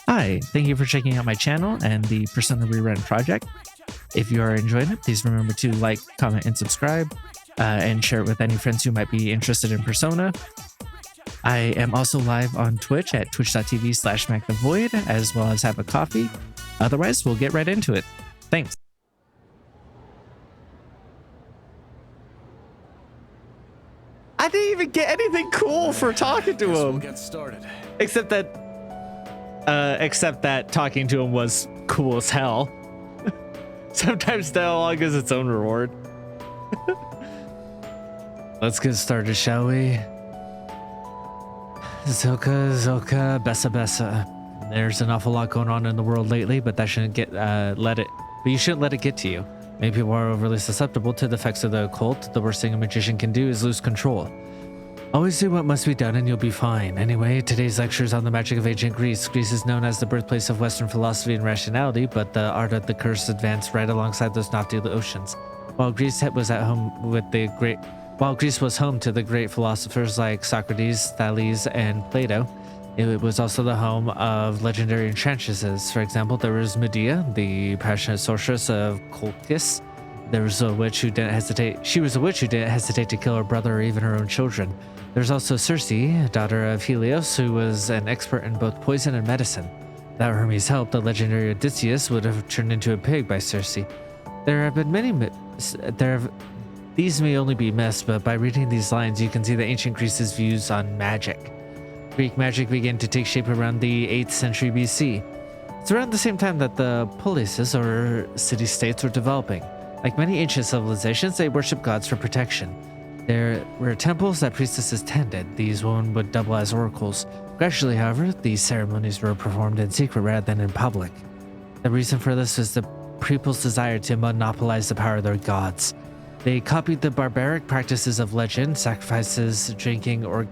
Hi, thank you for checking out my channel and the Persona Rerun project. If you are enjoying it, please remember to like, comment, and subscribe, and share it with any friends who might be interested in Persona. I am also live on Twitch at twitch.tv/MacTheVoid, as well as have a coffee. Otherwise, we'll get right into it. Thanks. I didn't even get anything cool for talking to him. We'll get started. Except that talking to him was cool as hell. Sometimes dialogue is its own reward. Let's get started, shall we? Zilka, Bessa. There's an awful lot going on in the world lately, but that shouldn't get but you shouldn't let it get to you. Maybe people are overly susceptible to the effects of the occult. The worst thing a magician can do is lose control. Always do what must be done and you'll be fine. Anyway, today's lecture is on the magic of ancient Greece. Greece is known as the birthplace of Western philosophy and rationality, but the art of the curse advanced right alongside those lofty oceans. While Greece was home to the great philosophers like Socrates, Thales, and Plato, it was also the home of legendary enchantresses. For example, there was Medea, the passionate sorceress of Colchis. There was a witch who didn't hesitate. She was a witch who didn't hesitate to kill her brother or even her own children. There's also Circe, daughter of Helios, who was an expert in both poison and medicine. Without Hermes' help, the legendary Odysseus would have turned into a pig by Circe. There have been many these may only be myths, but by reading these lines, you can see the ancient Greece's views on magic. Greek magic began to take shape around the 8th century BC. It's around the same time that the polises, or city-states, were developing. Like many ancient civilizations, they worshipped gods for protection. There were temples that priestesses tended. These women would double as oracles. Gradually, however, these ceremonies were performed in secret rather than in public. The reason for this was the people's desire to monopolize the power of their gods. They copied the barbaric practices of legend, sacrifices, drinking, orgy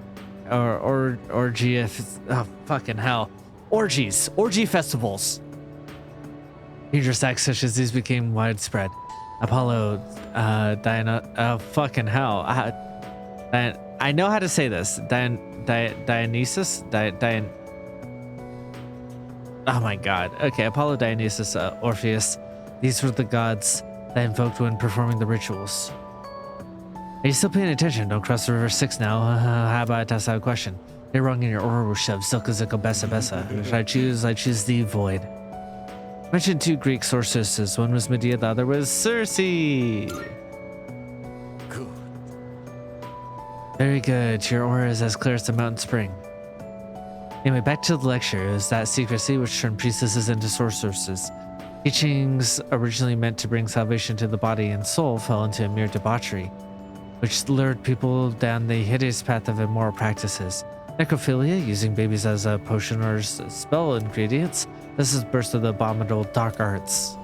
festivals. Dangerous acts such as these became widespread. Apollo, I know how to say this. Dionysus, oh my god. Okay, Apollo, Dionysus, Orpheus. These were the gods that invoked when performing the rituals. Are you still paying attention? Don't cross the river Styx now. How about I toss out a question? You're wrong in your oral shove. Zilka, Bessa. Should I choose? I choose the void. Mentioned two Greek sorceresses. One was Medea, the other was Circe. Good. Very good. Your aura is as clear as the mountain spring. Anyway, back to the lecture. It was that secrecy which turned priestesses into sorceresses. Teachings originally meant to bring salvation to the body and soul fell into a mere debauchery, which lured people down the hideous path of immoral practices. Necrophilia, using babies as a potion or spell ingredients. This is burst of the abominable dark arts.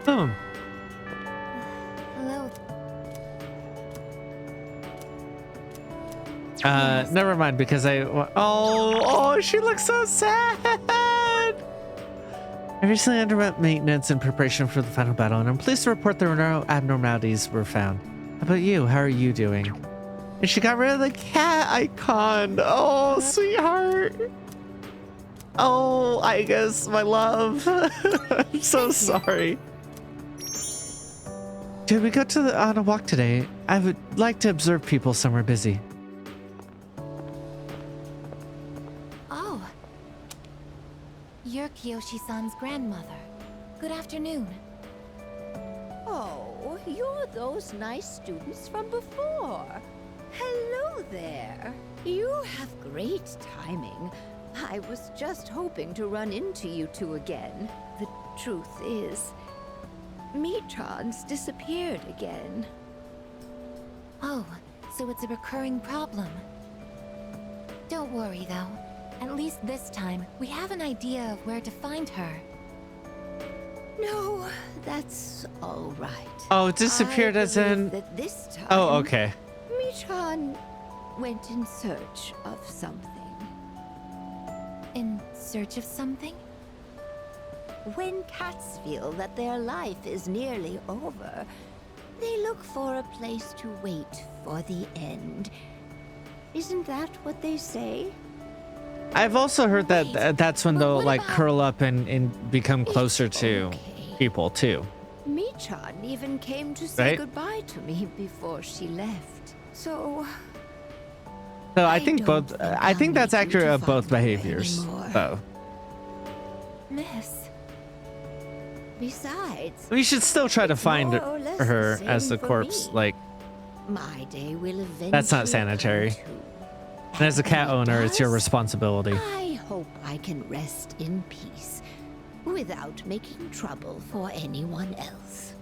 Boom. Hello. Never mind, because she looks so sad. I recently underwent maintenance in preparation for the final battle, and I'm pleased to report there were no abnormalities were found. How about you? How are you doing? And she got rid of the cat icon. Oh, sweetheart. Oh, I guess my love. I'm so sorry. Did we go on a walk today? I would like to observe people somewhere busy. Oh. You're Kiyoshi-san's grandmother. Good afternoon. Oh, you're those nice students from before. Hello there. You have great timing. I was just hoping to run into you two again. The truth is, Mitran's disappeared again. Oh, so it's a recurring problem. Don't worry, though. At least this time, we have an idea of where to find her. No, that's all right. Oh, disappeared I as in... believe that this time, Oh, okay. Mitran went in search of something. In search of something? when cats feel that their life is nearly over, they look for a place to wait for the end. Isn't that what they say? I've also heard that Wait, that's when but they'll what like about- curl up and become closer to okay. people too. Michan even came to say Right? goodbye to me before she left. So So I I think don't both. think I I'll think that's need you accurate to of both find her behaviors, anymore. though. Miss, besides, We should still try to It's find more or less the her as same the for corpse. me. Like, my day will eventually That's not come sanitary. too. and as a cat when it owner, it's your does, responsibility. I hope I can rest in peace without making trouble for anyone else.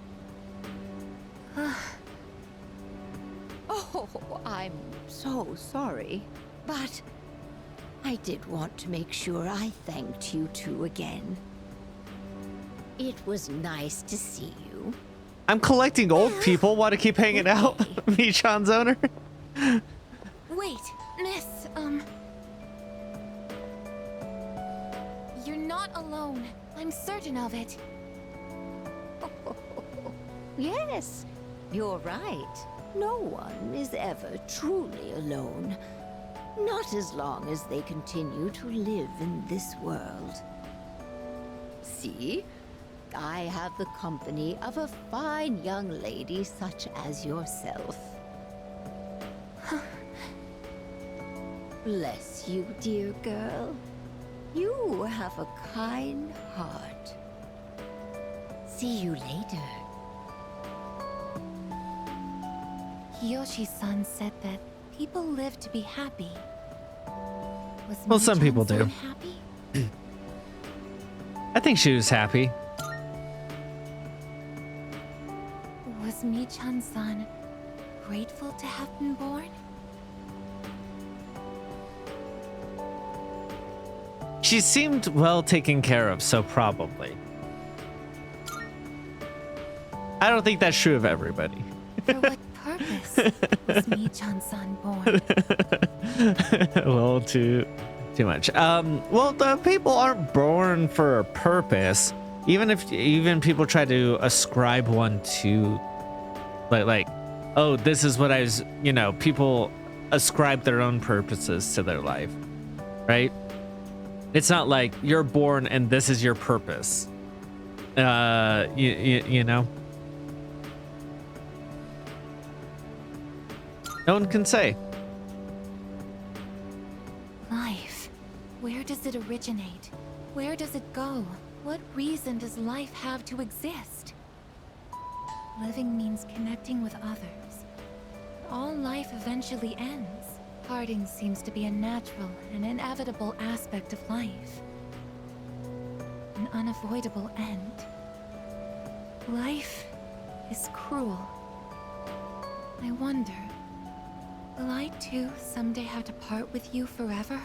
Oh, I'm so sorry. But I did want to make sure I thanked you two again. It was nice to see you. I'm collecting old people. Want to keep hanging out? Michan's owner. wait, Miss, you're not alone. I'm certain of it. Yes, you're right. No one is ever truly alone. Not as long as they continue to live in this world. See? I have the company of a fine young lady such as yourself. Bless you, dear girl. You have a kind heart. See you later. Kiyoshi-san said that people live to be happy. Was Well, some people do. Michan-san happy? I think she was happy. Was Michan-san grateful to have been born? She seemed well taken care of, so probably. I don't think that's true of everybody. For what purpose was Michan-san born? Well, too much. Well, the people aren't born for a purpose. Even people try to ascribe one to, like, oh, this is what I was. People ascribe their own purposes to their life, right? It's not like you're born and this is your purpose. You know. No one can say. Life. Where does it originate? Where does it go? What reason does life have to exist? Living means connecting with others. All life eventually ends. Parting seems to be a natural and inevitable aspect of life. An unavoidable end. Life is cruel. I wonder, will I too someday have to part with you forever?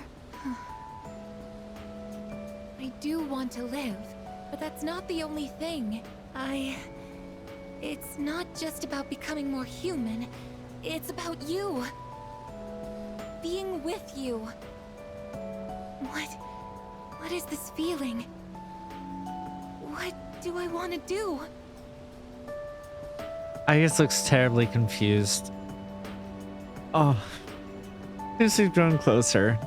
I do want to live, but that's not the only thing. It's not just about becoming more human. It's about you. Being with you. What is this feeling? What do I want to do? Agus looks terribly confused. Oh, she's drawn closer.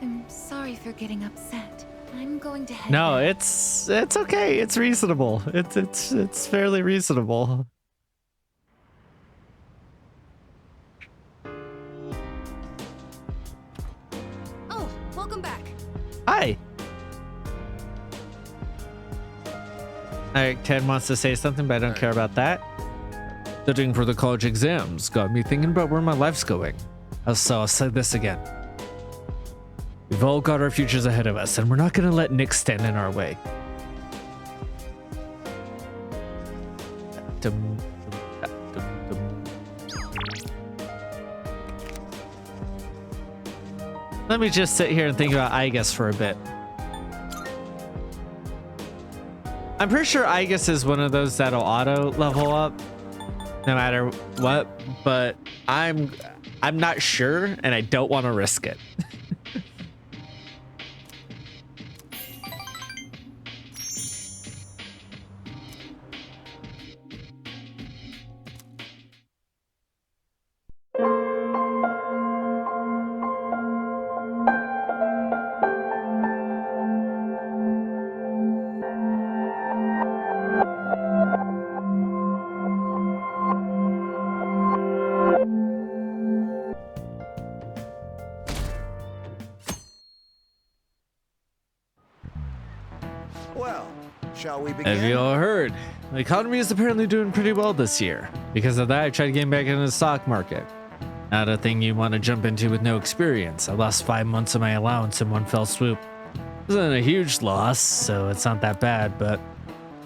I'm sorry for getting upset. I'm going to head No, back. it's okay. It's reasonable. It's fairly reasonable. Oh, welcome back. Hi. Alright, Ted wants to say something, but I don't care about that. Studying for the college exams got me thinking about where my life's going. So I'll say this again. We've all got our futures ahead of us, and we're not gonna let Nick stand in our way. Dum, dum, dum. Let me just sit here and think about Igus for a bit. I'm pretty sure Igus is one of those that'll auto level up no matter what, but I'm not sure, and I don't want to risk it. Well, shall we begin? Have you all heard? The economy is apparently doing pretty well this year. Because of that, I tried getting back into the stock market. Not a thing you want to jump into with no experience. I lost 5 months of my allowance in one fell swoop. It wasn't a huge loss, so it's not that bad, but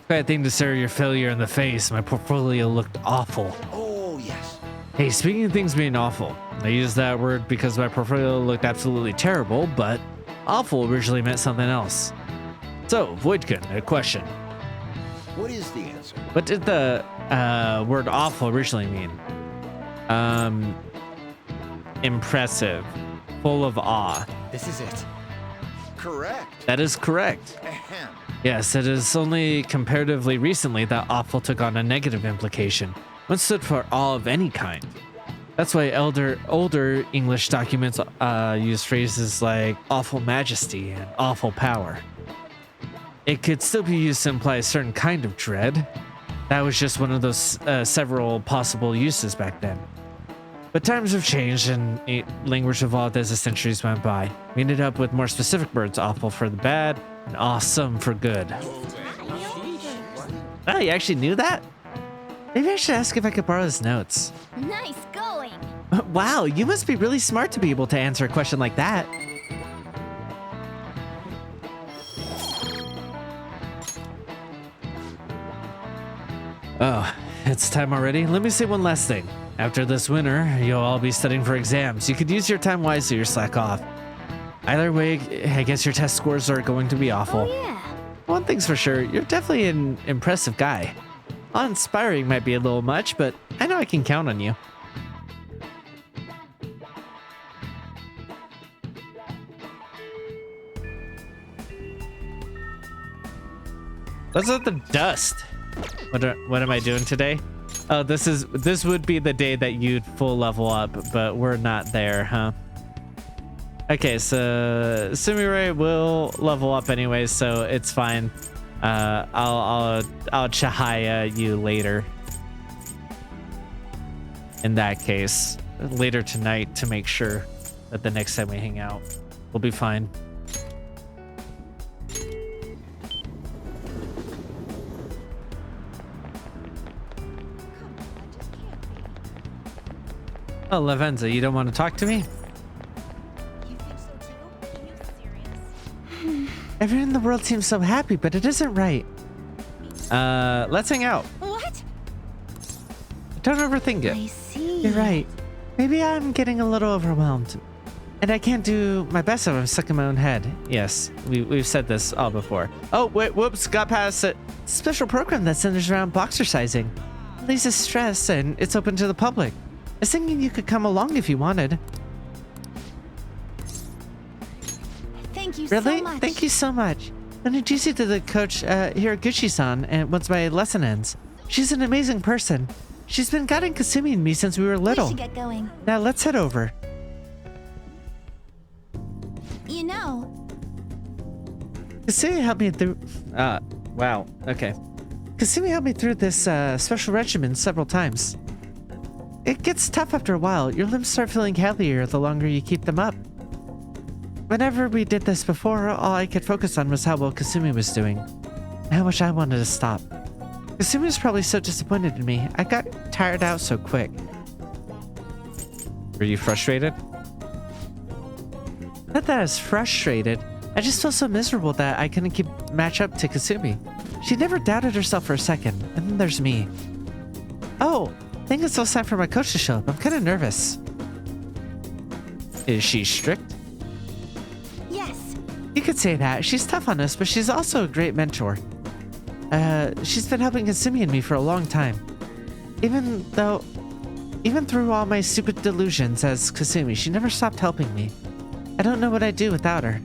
bad thing to stare your failure in the face. My portfolio looked awful. Oh, yes. Hey, speaking of things being awful, I use that word because my portfolio looked absolutely terrible, but awful originally meant something else. So, Voidkin, a question. What is the answer? What did the word awful originally mean? Impressive, full of awe. This is it. Correct. That is correct. Ahem. Yes, it is only comparatively recently that awful took on a negative implication. One stood for awe of any kind. That's why older English documents use phrases like awful majesty and awful power. It could still be used to imply a certain kind of dread. That was just one of those several possible uses back then. But times have changed and language evolved as the centuries went by. We ended up with more specific words, awful for the bad and awesome for good. Oh, you actually knew that? Maybe I should ask if I could borrow his notes. Nice going. Wow, you must be really smart to be able to answer a question like that. Oh, it's time already? Let me say one last thing. After this winter, you'll all be studying for exams. You could use your time wisely or slack off. Either way, I guess your test scores are going to be awful. Oh, yeah. One thing's for sure, you're definitely an impressive guy. Awe-inspiring might be a little much, but I know I can count on you. What's up the dust? What am I doing today? Oh, this would be the day that you'd full level up, but we're not there, huh? Okay, so Sumire will level up anyway, so it's fine. I'll Chihaya you later. In that case, later tonight to make sure that the next time we hang out, we'll be fine. Oh, Lavenza, you don't want to talk to me? You think so too? Are you serious? Everyone in the world seems so happy, but it isn't right. Let's hang out. What? Don't overthink it. I see. You're right. Maybe I'm getting a little overwhelmed. And I can't do my best if I'm stuck in my own head. Yes, we've said this all before. Oh, wait, whoops, got past it. Special program that centers around boxercising. Releases stress and it's open to the public. I was thinking you could come along if you wanted. Thank you Really? so much. Thank you so much. I'll introduce you to the coach, Hiraguchi-san, and once my lesson ends. She's an amazing person. She's been guiding Kasumi and me since we were We little. should get going. Now let's head over. You know, Kasumi helped me through... wow. Okay. Kasumi helped me through this special regimen several times. It gets tough after a while. Your limbs start feeling heavier the longer you keep them up. Whenever we did this before, all I could focus on was how well Kasumi was doing. And how much I wanted to stop. Kasumi was probably so disappointed in me. I got tired out so quick. Were you frustrated? Not that I was frustrated. I just felt so miserable that I couldn't match up to Kasumi. She never doubted herself for a second. And then there's me. Oh, I think it's almost time for my coach to show up. I'm kind of nervous. Is she strict? yes. You could say that. She's tough on us, but she's also a great mentor. She's been helping Kasumi and me for a long time. Even though Even through all my stupid delusions as Kasumi, she never stopped helping me. I don't know what I'd do without her.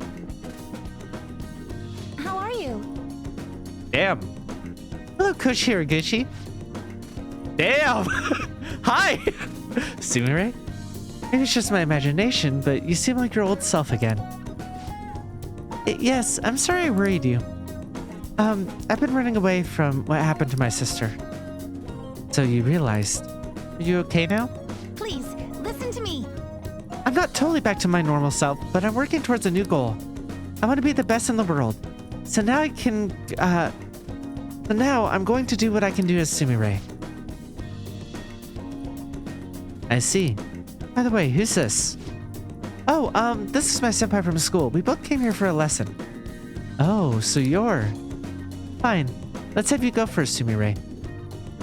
How are you? Damn. Hello, Coach Hiraguchi. Damn. Hi. Sumire? Maybe it's just my imagination, but you seem like your old self again. Yes, I'm sorry I worried you. I've been running away from what happened to my sister. So you realized. Are you okay now? Please, listen to me. I'm not totally back to my normal self, but I'm working towards a new goal. I want to be the best in the world. So now I'm going to do what I can do as Sumire. I see. By the way, who's this? Oh, this is my senpai from school. We both came here for a lesson. Oh, so you're... Fine. Let's have you go first, Sumire.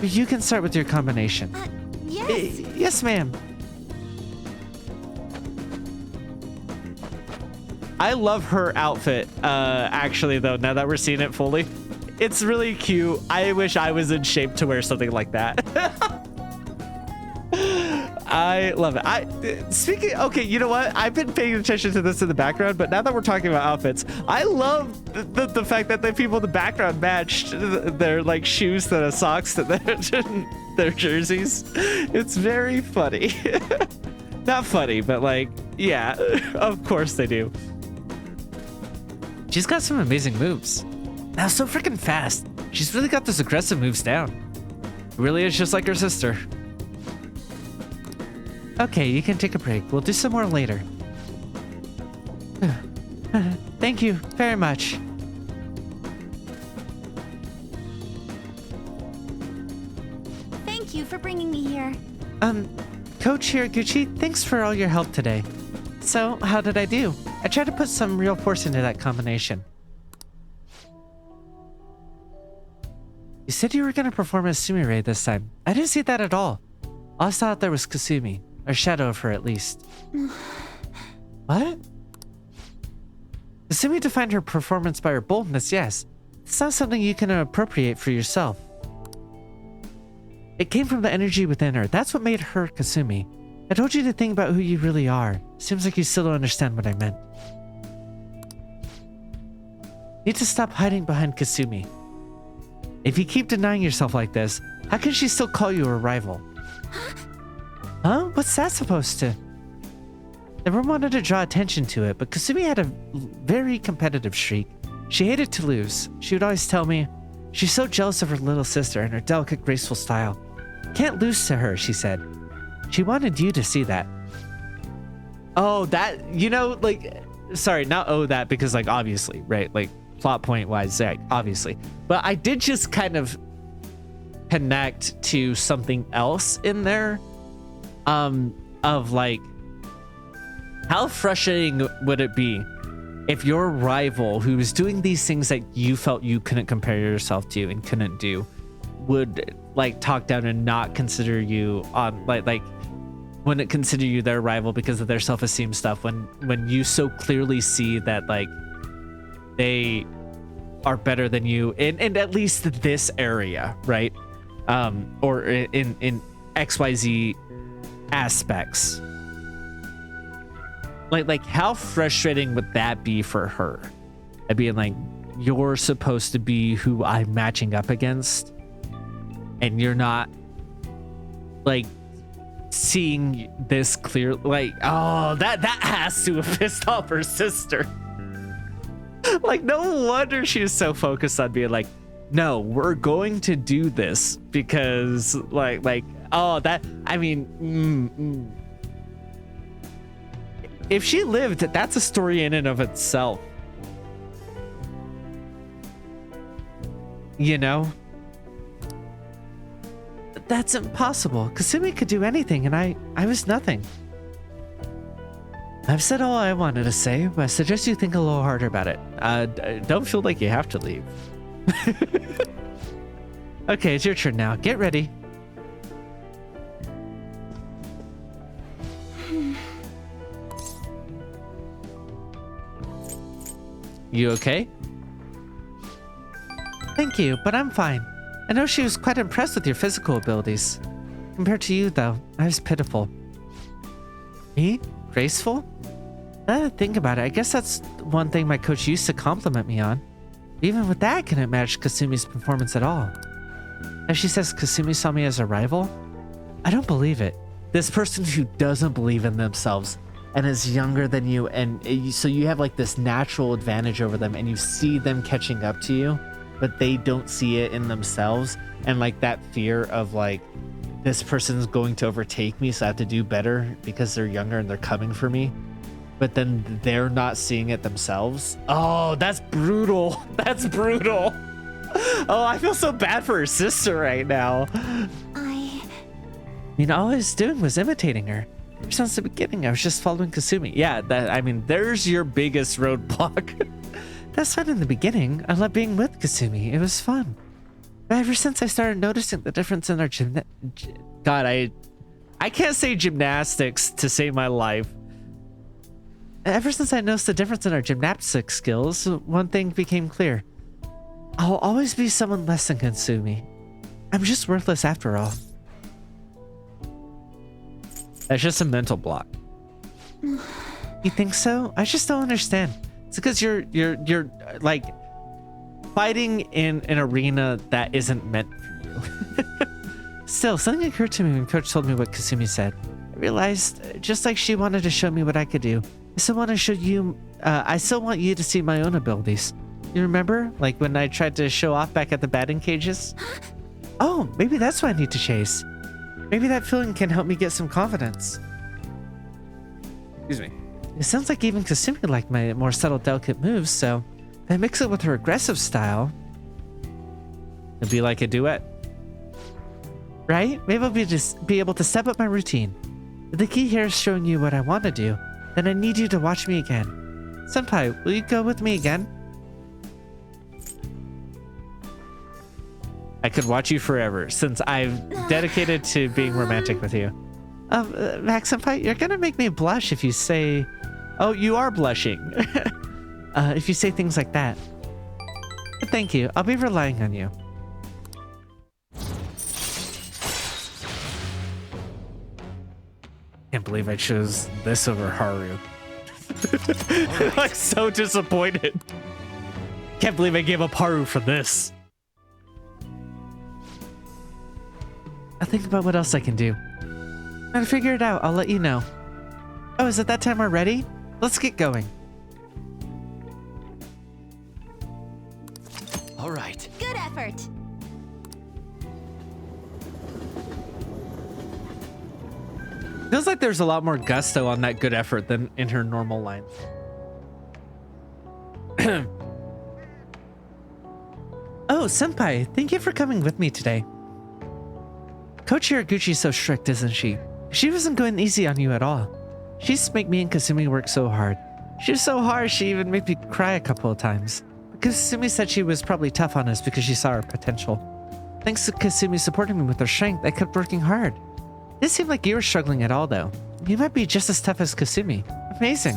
You can start with your combination. Yes. Yes, ma'am. I love her outfit, actually, though, now that we're seeing it fully. It's really cute. I wish I was in shape to wear something like that. I love it. Okay, you know what? I've been paying attention to this in the background, but now that we're talking about outfits, I love the fact that the people in the background matched their like shoes to the socks to their jerseys. It's very funny. Not funny, but like, yeah, of course they do. She's got some amazing moves. Now so freaking fast. She's really got those aggressive moves down. Really is just like her sister. Okay, you can take a break. We'll do some more later. Thank you very much. Thank you for bringing me here. Coach Hiraguchi, thanks for all your help today. So, how did I do? I tried to put some real force into that combination. You said you were going to perform as Sumire this time. I didn't see that at all. I thought there was Kasumi. Or shadow of her, at least. What? Kasumi defined her performance by her boldness, yes. It's not something you can appropriate for yourself. It came from the energy within her. That's what made her Kasumi. I told you to think about who you really are. Seems like you still don't understand what I meant. Need to stop hiding behind Kasumi. If you keep denying yourself like this, how can she still call you a rival? Huh? What's that supposed to? Everyone wanted to draw attention to it, but Kasumi had a very competitive streak. She hated to lose. She would always tell me, she's so jealous of her little sister and her delicate, graceful style. Can't lose to her, she said. She wanted you to see that. Oh, that, you know, like, sorry, not that because, like, obviously, right? Like, plot point wise, like, obviously. But I did just kind of connect to something else in there. Of like, how frustrating would it be if your rival who was doing these things that you felt you couldn't compare yourself to and couldn't do would like talk down and not consider you on like wouldn't consider you their rival because of their self-esteem stuff when you so clearly see that like they are better than you in at least this area, right? Or in XYZ aspects. Like how frustrating would that be for her? I'd be like, you're supposed to be who I'm matching up against, and you're not like seeing this clear. Like, oh, that has to have pissed off her sister. Like, no wonder she was so focused on being like, no, we're going to do this because like oh, that, I mean, if she lived, that's a story in and of itself. You know? That's impossible. Kasumi could do anything, and I was nothing. I've said all I wanted to say, but I suggest you think a little harder about it. Don't feel like you have to leave. Okay, it's your turn now. Get ready. You okay? Thank you, but I'm fine. I know she was quite impressed with your physical abilities. Compared to you, though, I was pitiful. Me? Graceful? Now that I think about it, I guess that's one thing my coach used to compliment me on. Even with that, I couldn't match Kasumi's performance at all. Now she says Kasumi saw me as a rival? I don't believe it. This person who doesn't believe in themselves and is younger than you, and so you have like this natural advantage over them, and you see them catching up to you, but they don't see it in themselves, and like that fear of like, this person's going to overtake me, so I have to do better because they're younger and they're coming for me. But then they're not seeing it themselves. Oh, that's brutal. That's brutal. Oh, I feel so bad for her sister right now. I mean, all I was doing was imitating her. Ever since the beginning, I was just following Kasumi. Yeah, there's your biggest roadblock. That's fine in the beginning. I loved being with Kasumi. It was fun. But ever since I started noticing the difference in our God, I can't say gymnastics to save my life. Ever since I noticed the difference in our gymnastics skills, one thing became clear. I'll always be someone less than Kasumi. I'm just worthless after all. That's just a mental block. You think so? I just don't understand. It's because you're like fighting in an arena that isn't meant for you. Still, something occurred to me when Coach told me what Kasumi said. I realized, just like she wanted to show me what I could do, I still want to show you. I still want you to see my own abilities. You remember, like when I tried to show off back at the batting cages? Oh, maybe that's what I need to chase. Maybe that feeling can help me get some confidence. Excuse me. It sounds like even Kasumi liked my more subtle, delicate moves, so if I mix it with her aggressive style, it'd be like a duet. Right? Maybe I'll be able to step up my routine. If the key here is showing you what I want to do, then I need you to watch me again. Senpai, will you go with me again? I could watch you forever, since I've dedicated to being romantic with you. Max Senpai, you're gonna make me blush if you say... Oh, you are blushing. If you say things like that. But thank you, I'll be relying on you. Can't believe I chose this over Haru. Right. Like, so disappointed. Can't believe I gave up Haru for this. I'll think about what else I can do. When I figure it out, I'll let you know. Oh, is it that time we're ready? Let's get going. All right. Good effort. Feels like there's a lot more gusto on that good effort than in her normal line. Oh, Senpai, thank you for coming with me today. Coach Hiraguchi's so strict, isn't she? She wasn't going easy on you at all. She used to make me and Kasumi work so hard. She was so hard, she even made me cry a couple of times. But Kasumi said she was probably tough on us because she saw our potential. Thanks to Kasumi supporting me with her strength, I kept working hard. It didn't seem like you were struggling at all, though. You might be just as tough as Kasumi. Amazing.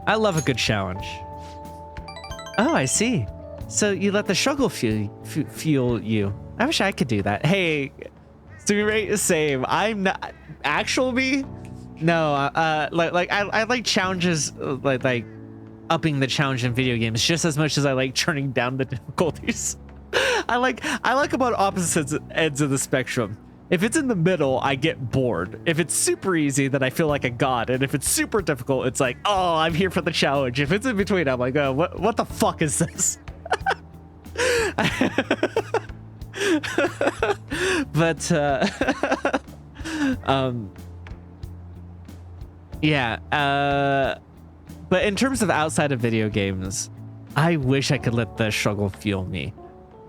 I love a good challenge. Oh, I see. So you let the struggle fuel you. I wish I could do that. Hey, Sumi rate is same. I'm not actual me. No, I like challenges, like upping the challenge in video games just as much as I like turning down the difficulties. I like them on opposite ends of the spectrum. If it's in the middle, I get bored. If it's super easy, then I feel like a god. And if it's super difficult, it's like, oh, I'm here for the challenge. If it's in between, I'm like, oh, what the fuck is this? But yeah, but in terms of outside of video games, I wish I could let the struggle fuel me.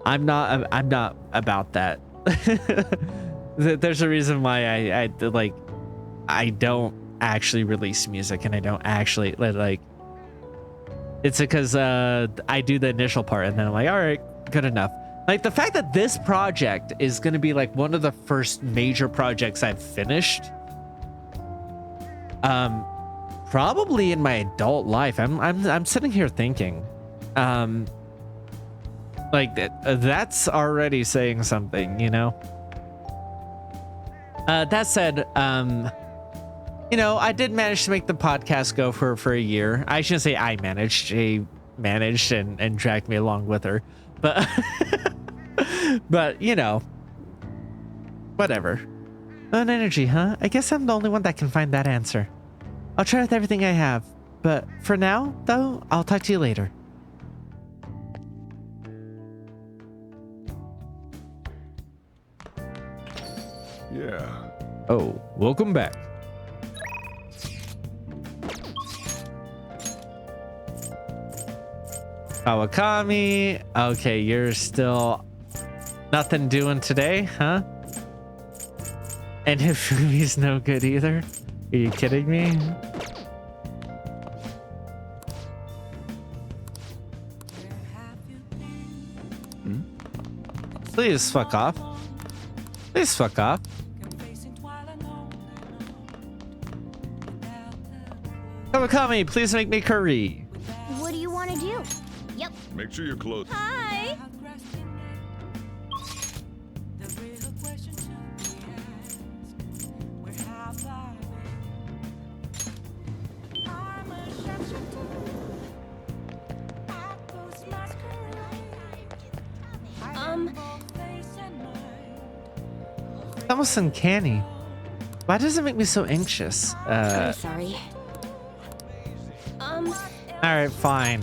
I'm not about that. There's a reason why I don't actually release music, and I don't actually like. It's because I do the initial part, and then I'm like, all right, good enough. Like the fact that this project is going to be like one of the first major projects I've finished. Probably in my adult life. I'm sitting here thinking, Like that's already saying something, you know. That said, you know, I did manage to make the podcast go for a year. I shouldn't say I managed. She managed and dragged me along with her. But but you know, whatever. Own energy, huh? I guess I'm the only one that can find that answer. I'll try with everything I have. But for now, though, I'll talk to you later. Yeah. Oh, welcome back. Kawakami. Okay, you're still nothing doing today, huh? And Hifumi's no good either? Are you kidding me? Please fuck off. Please fuck off. Kawakami, please make me curry. What do you want to do? Yep. Make sure you're close. Hi. It's almost uncanny. Why does it make me so anxious? I'm sorry. Alright, fine.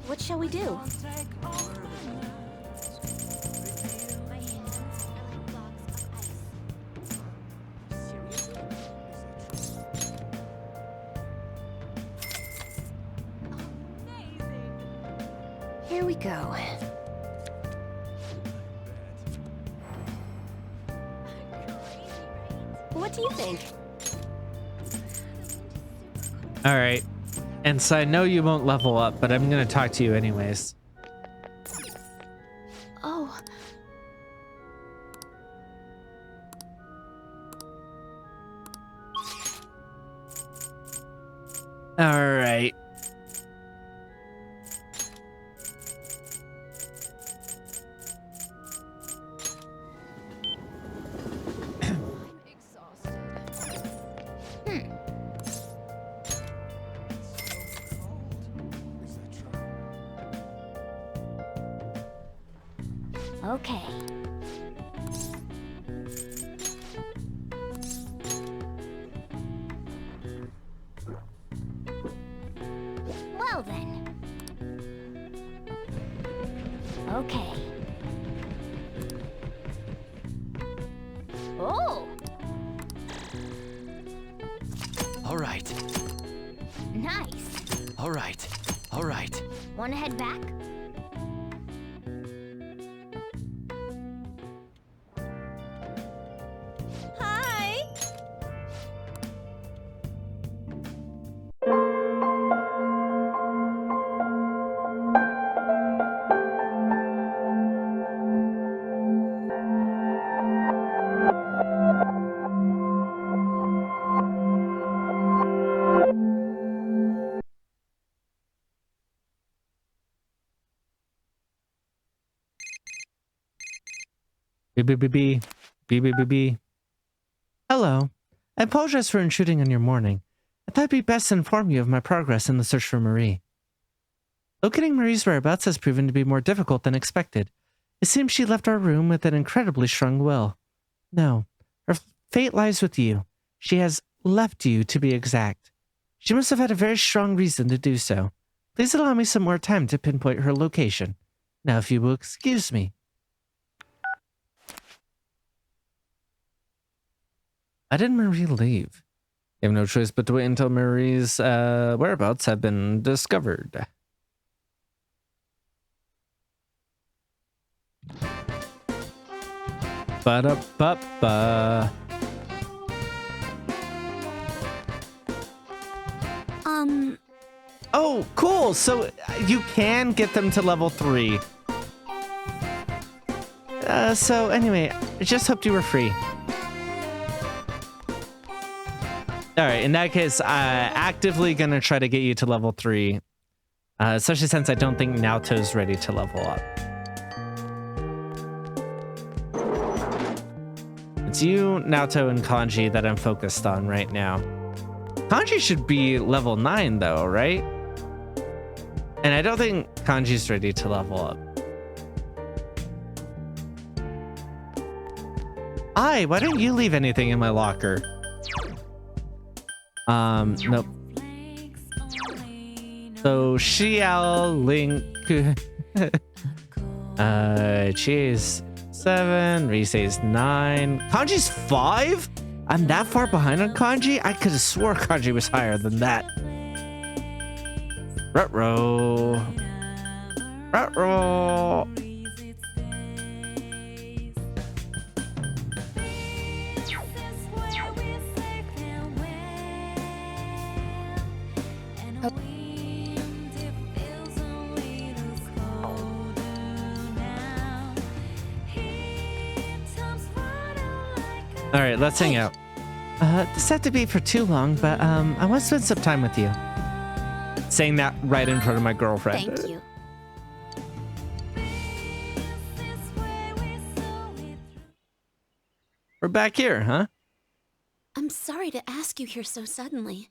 What shall we do? Here we go. What do you think? Alright. And so I know you won't level up, but I'm gonna talk to you anyways. Oh. Alright. Okay. Well then. Okay. Oh, All right. nice. All right. All right. Wanna head back? Hi. B. Hello. I apologize for intruding on your morning. I thought it'd be best to inform you of my progress in the search for Marie. Locating Marie's whereabouts has proven to be more difficult than expected. It seems she left our room with an incredibly strong will. No, her fate lies with you. She has left you, to be exact. She must have had a very strong reason to do so. Please allow me some more time to pinpoint her location. Now, if you will excuse me. Why did Marie leave? You have no choice but to wait until Marie's whereabouts have been discovered. Ba-da-ba-ba. Oh, cool. So you can get them to level 3. So anyway, I just hoped you were free. All right, in that case, actively gonna try to get you to level 3. Especially since I don't think Naoto's ready to level up. It's you, Naoto, and Kanji that I'm focused on right now. Kanji should be level 9 though, right? And I don't think Kanji's ready to level up. Why don't you leave anything in my locker? Nope. So Xiao, Link, Chie's 7, Risei's 9, Kanji's 5? I'm that far behind on Kanji? I could have swore Kanji was higher than that. Ruh-roh. Ruh-roh. All right, let's hang out. This had to be for too long, but I want to spend some time with you. Saying that right in front of my girlfriend. Thank you. We're back here, huh? I'm sorry to ask you here so suddenly.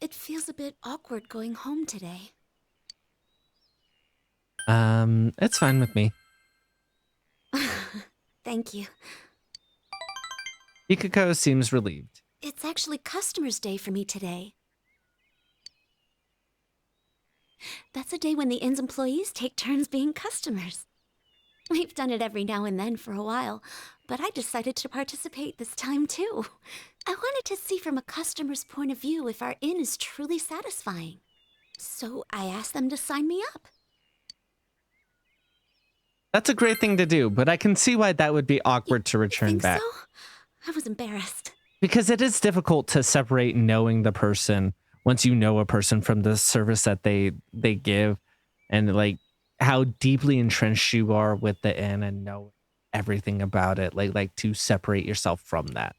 It feels a bit awkward going home today. It's fine with me. Thank you. Yukiko seems relieved. It's actually Customers' Day for me today. That's a day when the inn's employees take turns being customers. We've done it every now and then for a while, but I decided to participate this time too. I wanted to see from a customer's point of view if our inn is truly satisfying. So I asked them to sign me up. That's a great thing to do, but I can see why that would be awkward to return Think back. so? I was embarrassed. Because it is difficult to separate knowing the person once you know a person from the service that they give, and like how deeply entrenched you are with the inn and know everything about it, like to separate yourself from that.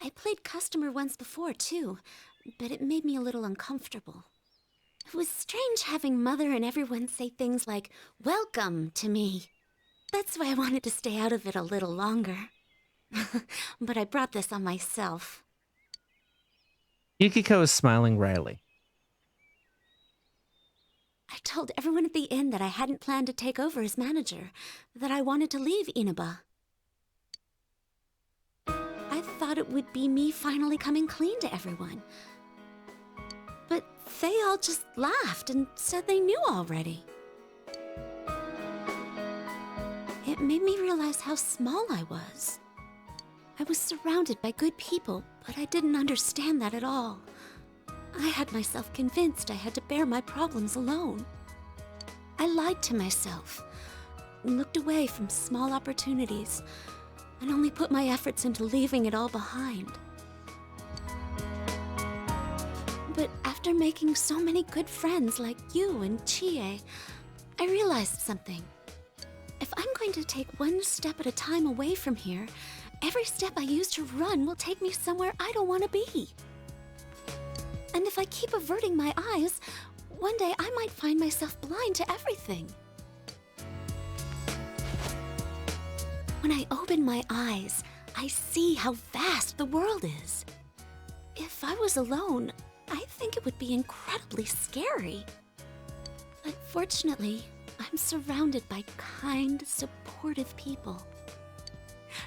I played customer once before too, but it made me a little uncomfortable. It was strange having Mother and everyone say things like, "Welcome" to me. That's why I wanted to stay out of it a little longer. But I brought this on myself. Yukiko is smiling wryly. I told everyone at the inn that I hadn't planned to take over as manager, that I wanted to leave Inaba. I thought it would be me finally coming clean to everyone. But they all just laughed and said they knew already. It made me realize how small I was. I was surrounded by good people, but I didn't understand that at all. I had myself convinced I had to bear my problems alone. I lied to myself, and looked away from small opportunities, and only put my efforts into leaving it all behind. But after making so many good friends like you and Chie, I realized something. If I'm going to take one step at a time away from here, every step I use to run will take me somewhere I don't want to be. And if I keep averting my eyes, one day I might find myself blind to everything. When I open my eyes, I see how vast the world is. If I was alone, I think it would be incredibly scary. But fortunately, I'm surrounded by kind, supportive people.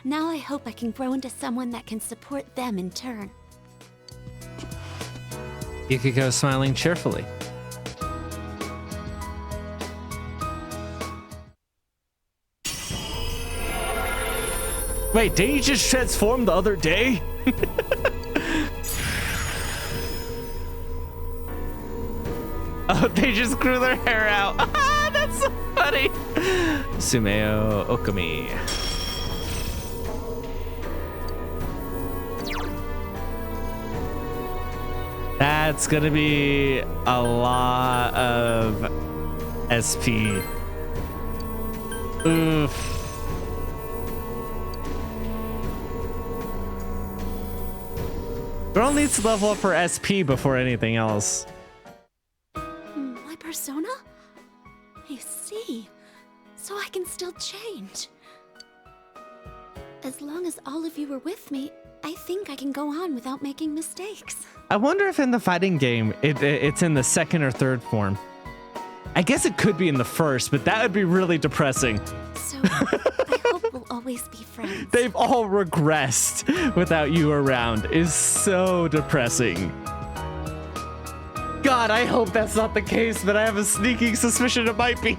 Now I hope I can grow into someone that can support them in turn. Yukiko is smiling cheerfully. Wait, didn't you just transform the other day? Oh, they just grew their hair out. Ah, that's so funny. Sumeo Okami. That's gonna be a lot of SP. Oof. Girl needs to level up her SP before anything else. My persona? I see. So I can still change. As long as all of you are with me, I think I can go on without making mistakes. I wonder if in the fighting game, it's in the second or third form. I guess it could be in the first, but that would be really depressing. So I hope we'll always be friends. They've all regressed without you around. Is so depressing. God, I hope that's not the case, but I have a sneaking suspicion it might be.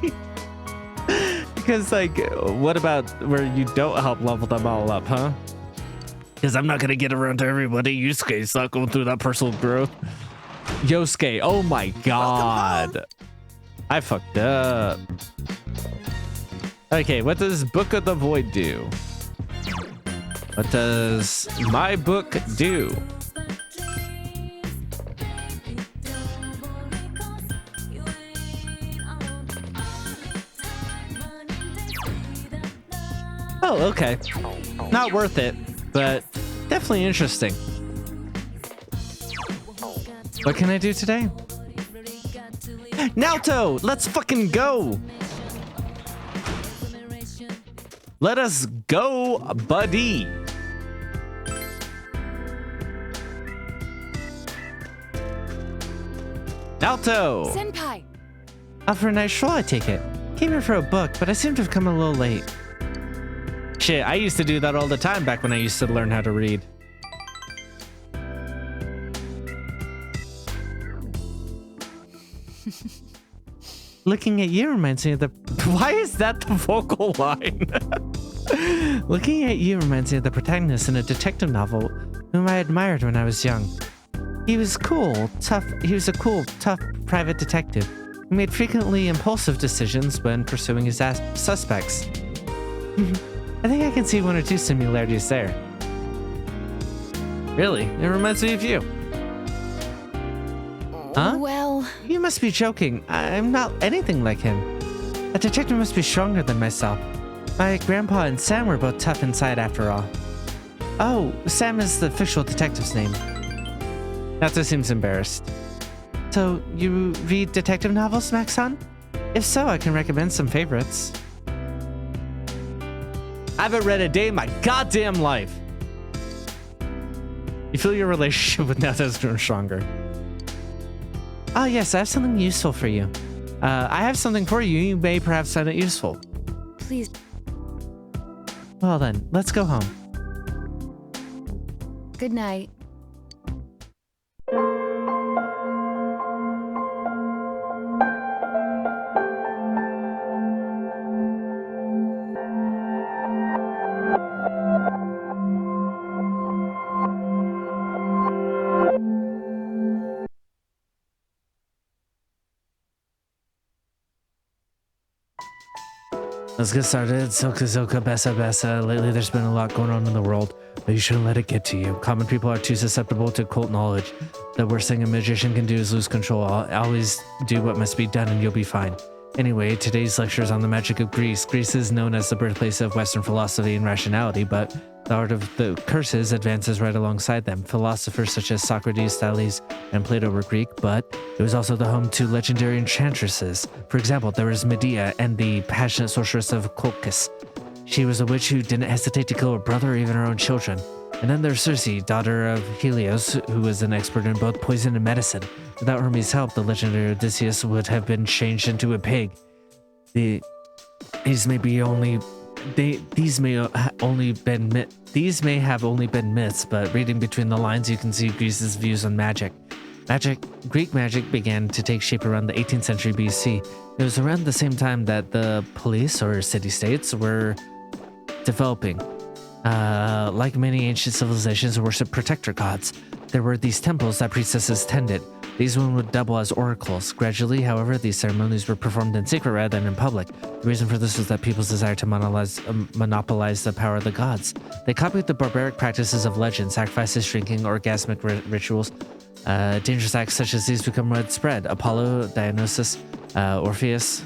Because, like, what about where you don't help level them all up, huh? Because I'm not going to get around to everybody. Yusuke's not going through that personal growth. Yosuke, oh my god. I fucked up. Okay, what does Book of the Void do? What does my book do? Oh, okay. Not worth it, but definitely interesting. What can I do today? Naoto, let's fucking go. Let us go, buddy. Naoto. Senpai! Out for a nice stroll, I take it. Came here for a book, but I seem to have come a little late. Shit, I used to do that all the time back when I used to learn how to read. Looking at you reminds me of the... Why is that the vocal line? Looking at you reminds me of the protagonist in a detective novel whom I admired when I was young. He was cool, tough. He was a cool, tough private detective who made frequently impulsive decisions when pursuing his suspects. I think I can see one or two similarities there. Really? It reminds me of you. Huh? Well, You must be joking. I'm not anything like him. A detective must be stronger than myself. My grandpa and Sam were both tough inside after all. Oh, Sam is the fictional detective's name. Naoto seems embarrassed. So, you read detective novels, Max-san? If so, I can recommend some favorites. I haven't read a day in my goddamn life. You feel your relationship with Naoto's grown stronger. Oh yes, I have something useful for you. I have something for you. You may perhaps find it useful. please. Well then, let's go home. Good night. Let's get started. Soka Bessa Bessa. Lately, there's been a lot going on in the world, but you shouldn't let it get to you. Common people are too susceptible to occult knowledge. The worst thing a magician can do is lose control. Always do what must be done and you'll be fine. Anyway, today's lecture is on the magic of Greece. Greece is known as the birthplace of Western philosophy and rationality, but the art of the curses advances right alongside them. Philosophers such as Socrates, Thales, and Plato were Greek, but it was also the home to legendary enchantresses. For example, there was Medea and the passionate sorceress of Colchis. She was a witch who didn't hesitate to kill her brother or even her own children. And then there's Circe, daughter of Helios, who was an expert in both poison and medicine. Without Hermes' help, the legendary Odysseus would have been changed into a pig. These may have only been myths, but reading between the lines, you can see Greece's views on magic. Greek magic began to take shape around the 18th century BC. It was around the same time that the police or city-states were developing. Like many ancient civilizations, worship protector gods. There were these temples that priestesses tended. These women would double as oracles. Gradually, however, these ceremonies were performed in secret rather than in public. The reason for this was that people's desire to monopolize the power of the gods. They copied the barbaric practices of legend, sacrifices, drinking, orgasmic rituals. Dangerous acts such as these become widespread. Apollo, Dionysus, Orpheus.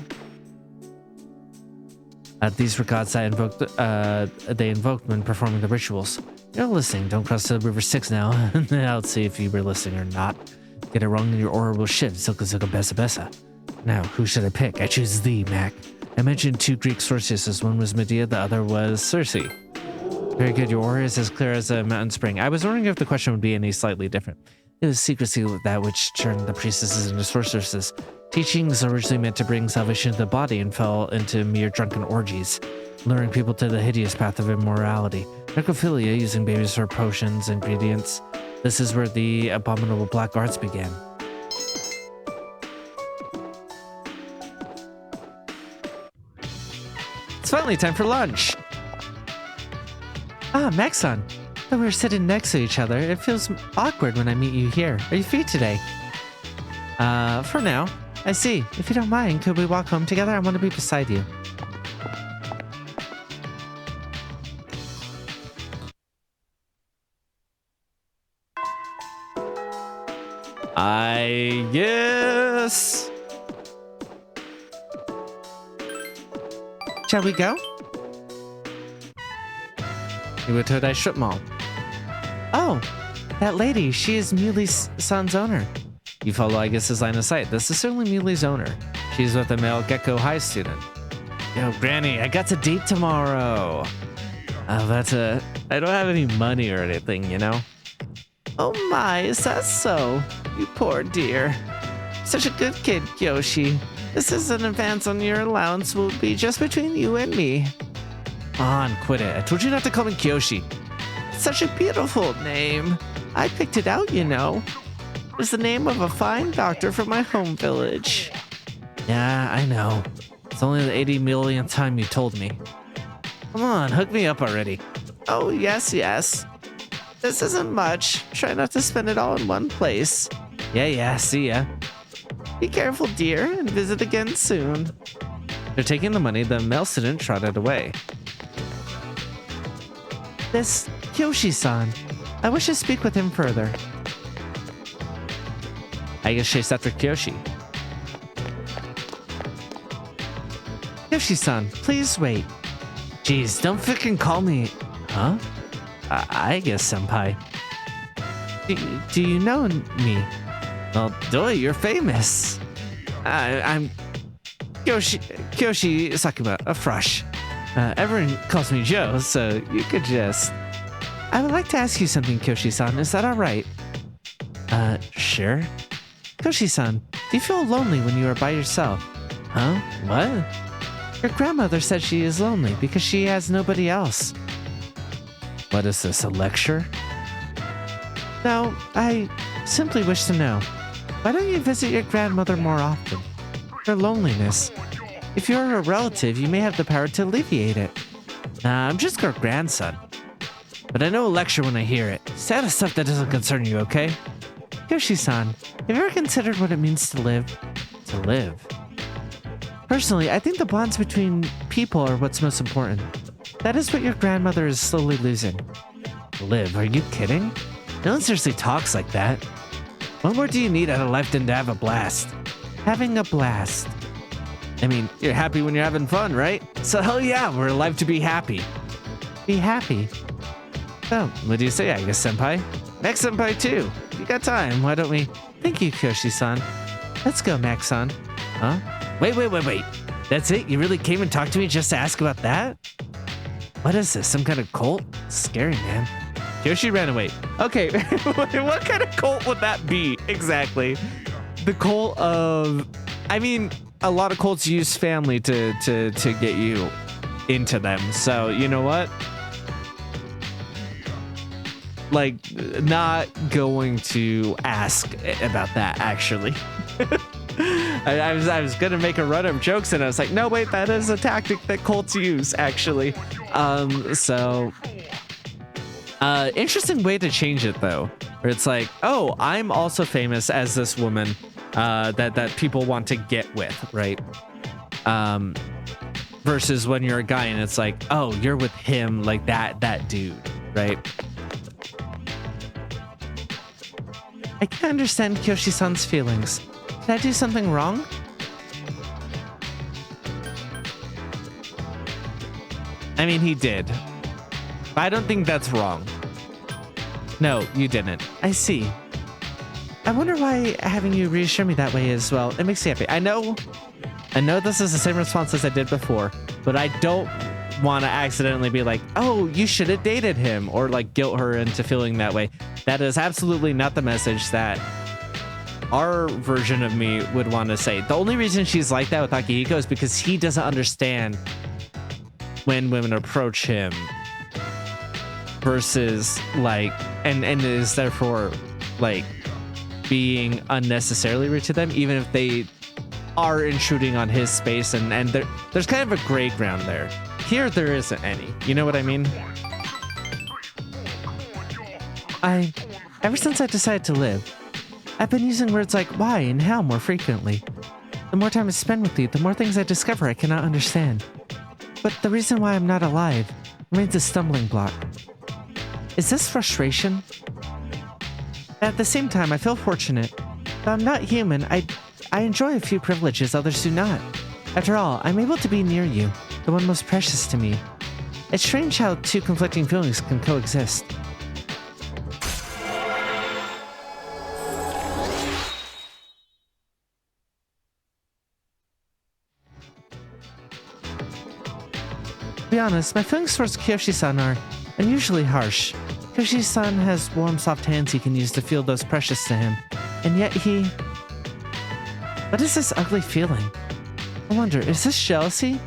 These were gods that they invoked when performing the rituals. You're listening. Don't cross the River Styx now. I'll see if you were listening or not. Get it wrong and your aura will shift. Silka Silka Bessa Bessa. Now, who should I pick? I choose thee, Mac. I mentioned 2 Greek sorceresses. One was Medea, the other was Circe. Very good. Your aura is as clear as a mountain spring. I was wondering if the question would be any slightly different. It was secrecy that which turned the priestesses into sorceresses. Teachings originally meant to bring salvation to the body and fell into mere drunken orgies, luring people to the hideous path of immorality. Necrophilia, using babies for potions, ingredients. This is where the abominable black arts began. It's finally time for lunch. Ah, Maxon. Though we're sitting next to each other, it feels awkward when I meet you here. Are you free today? For now. I see. If you don't mind, could we walk home together? I want to be beside you. I guess. Shall we go? We went to a nice strip mall. Oh, that lady. She is Muley's son's owner. You follow Aigis' line of sight. This is certainly Muley's owner. She's with a male Gecko High student. Yo, Granny, I got a date tomorrow. I don't have any money or anything, you know? Oh my, is that so? You poor dear. Such a good kid, Kyoshi. This is an advance on your allowance will be just between you and me. On, quit it. I told you not to call me Kyoshi. Such a beautiful name. I picked it out, you know. It's the name of a fine doctor from my home village. Yeah, I know. It's only the 80 millionth time you told me. Come on, hook me up already. Oh, yes. This isn't much. Try not to spend it all in one place. Yeah, see ya. Be careful, dear, and visit again soon. After taking the money, the male student trotted away. This Kyoshi-san. I wish to speak with him further. I guess chased after Kyoshi. Kyoshi-san, please wait. Jeez, don't freaking call me. Huh? I guess, senpai. Do you know me? Well, duh, you're famous. I'm Kyoshi Sakuma, a Frush. Everyone calls me Joe, so you could just... I would like to ask you something, Kyoshi-san. Is that all right? Sure. Kyoshi-san, do you feel lonely when you are by yourself? Huh? What? Your grandmother said she is lonely because she has nobody else. What is this, a lecture? No, I simply wish to know. Why don't you visit your grandmother more often? Her loneliness. If you're a relative, you may have the power to alleviate it. Nah, I'm just her grandson. But I know a lecture when I hear it. Stay out of stuff that doesn't concern you, okay? Yoshi-san, have you ever considered what it means to live? To live. Personally, I think the bonds between people are what's most important. That is what your grandmother is slowly losing. Live, are you kidding? No one seriously talks like that. What more do you need out of life than to have a blast? Having a blast. I mean, you're happy when you're having fun, right? So hell yeah, we're alive to be happy. Be happy. So, what do you say, I guess, senpai? Max senpai too. If you got time, why don't we... Thank you, Kyoshi-san. Let's go, Max-san. Huh? Wait. That's it? You really came and talked to me just to ask about that? What is this, some kind of cult? Scary, man. Kyoshi ran away. Okay, what kind of cult would that be, exactly? The cult of... I mean, a lot of cults use family to get you into them. So, you know what? Like, not going to ask about that, actually. I was gonna make a run of jokes and I was like, no, wait, that is a tactic that cults use, actually. Interesting way to change it, though. Where it's like, oh, I'm also famous as this woman that people want to get with, right? Versus when you're a guy and it's like, oh, you're with him, like that dude, right? I can't understand Kyoshi-san's feelings. Did I do something wrong? I mean, he did. But I don't think that's wrong. No, you didn't. I see. I wonder why having you reassure me that way is, well, it makes me happy. I know this is the same response as I did before, but I don't want to accidentally be like, oh, you should have dated him, or like guilt her into feeling that way. That is absolutely not the message that our version of me would want to say. The only reason she's like that with Akihiko is because he doesn't understand when women approach him versus like, and is therefore like being unnecessarily rude to them, even if they are intruding on his space, and there's kind of a gray ground there. Here, there isn't any. You know what I mean? Ever since I decided to live, I've been using words like why and how more frequently. The more time I spend with you, the more things I discover I cannot understand. But the reason why I'm not alive remains a stumbling block. Is this frustration? At the same time, I feel fortunate. Though I'm not human, I enjoy a few privileges others do not. After all, I'm able to be near you, the one most precious to me. It's strange how two conflicting feelings can coexist. To be honest, my feelings towards Kyoshi-san are unusually harsh. Kyoshi-san has warm, soft hands he can use to feel those precious to him, and yet he... What is this ugly feeling? I wonder, is this jealousy?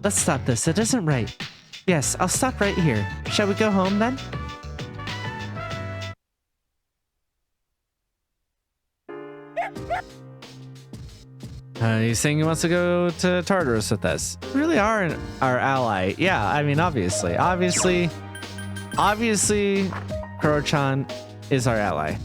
Let's stop this, it isn't right. Yes, I'll stop right here. Shall we go home then? He's saying he wants to go to Tartarus with us. We really are our ally. Yeah, I mean, obviously, Kuro-chan is our ally.